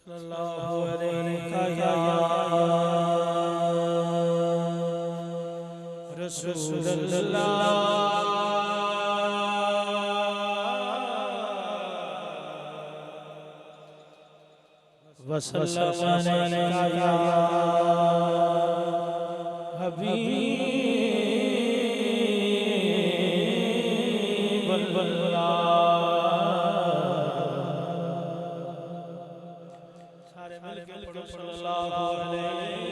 सल्लल्लाहु अलैहि वसल्लम अलैका हबीबल्लाह। सारे मिलके पढ़ो सल्लल्लाहु अलैहि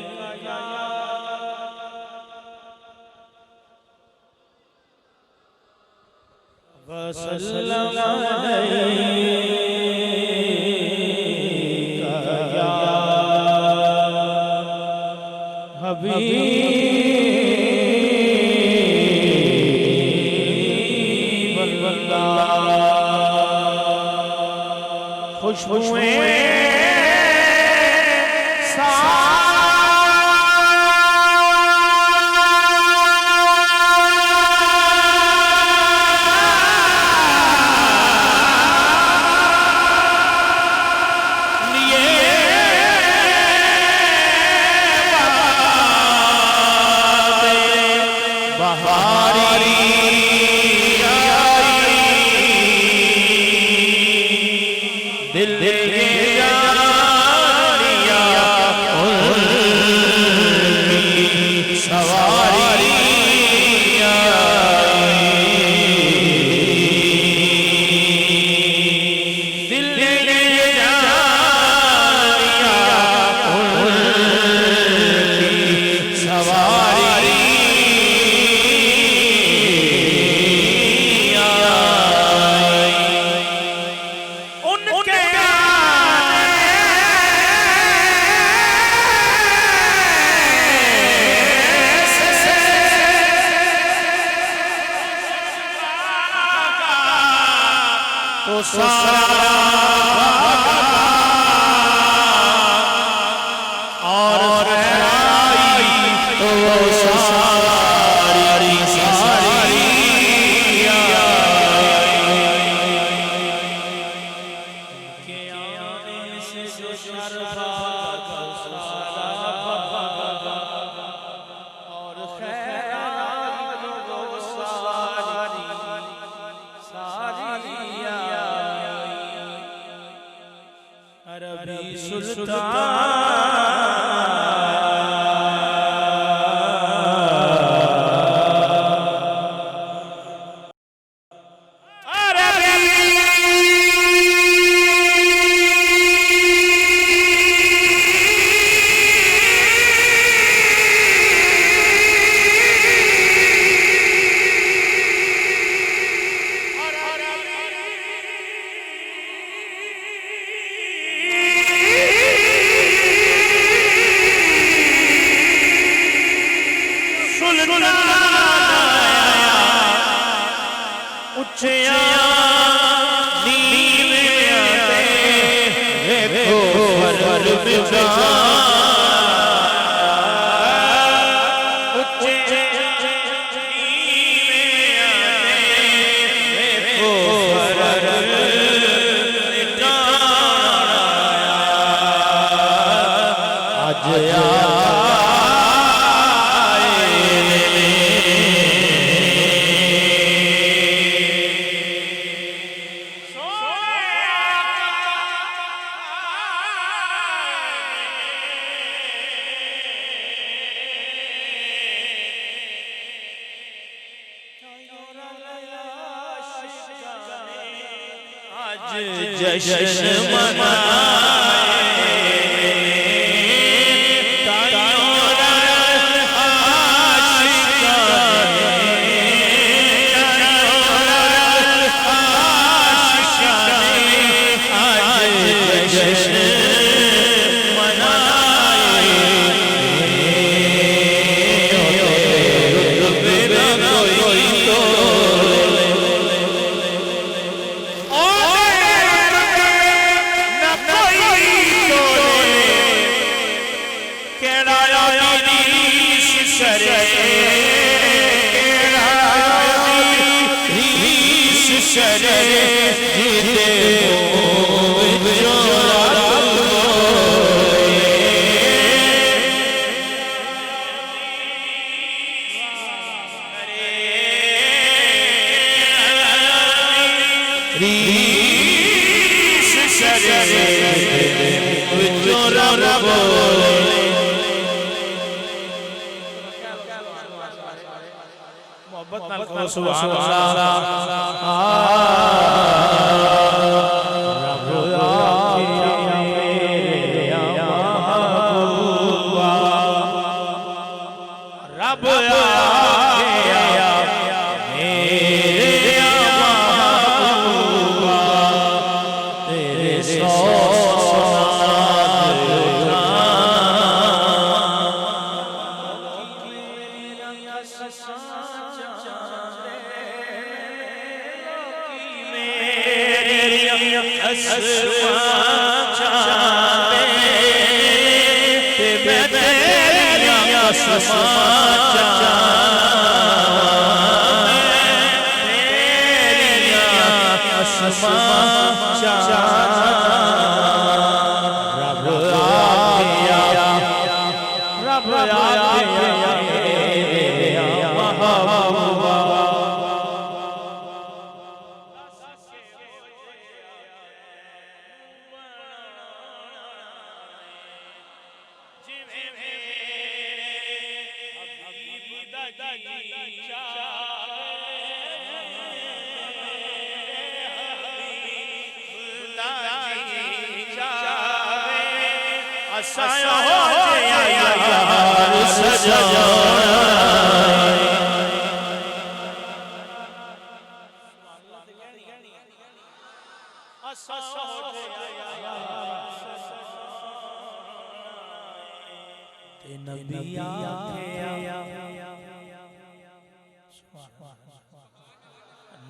वसल्लम अलैका हबीबल्लाह। खुशबुएं जश्न मनाए शरे जिते बोलो सुभान अल्लाह। रब आखे मेरा महबूबा, रब आखे मेरा महबूबा, तेरे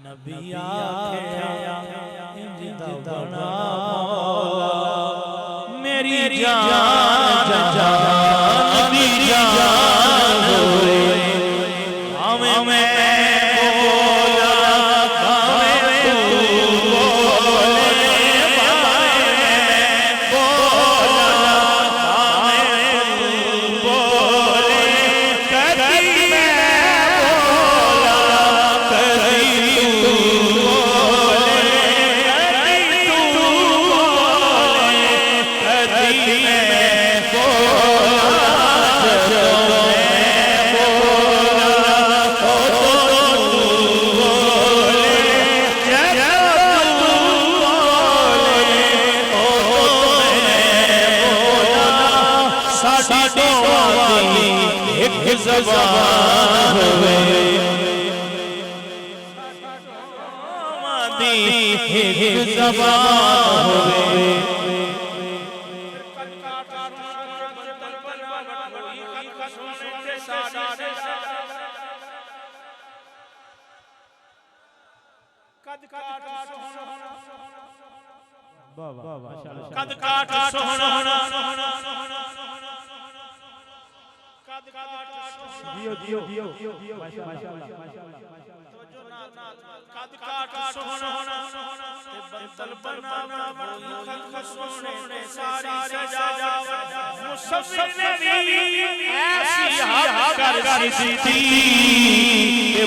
नबी आखे जिंदा बना मेरी जान जान मेरी जान होए हमें मैं बोला हमें तू बोले हमें बोला हमें तू बोले कभी मैं बोला कभी तू बोले कभी तू बोले कभी मैं बोला जब मैं बोला तो तू बोले जब तू बोले तो मैं बोला साडी वाली एक ज़बान होवे एक ज़बान होवे कद काट सोहना दियो दियो दियो माशाल्लाह कद काट सोहना बंतल बनाना खत सोने सारी सजावट मुसव्विर ने भी ऐसी हद कर दी कि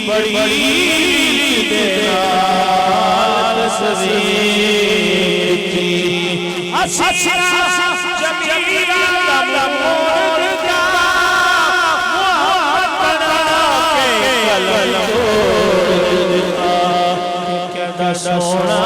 बड़ी तेरा तस्वीर थी हसीना जमीला तमोर जा मोहब्बत के कलम क्या सोना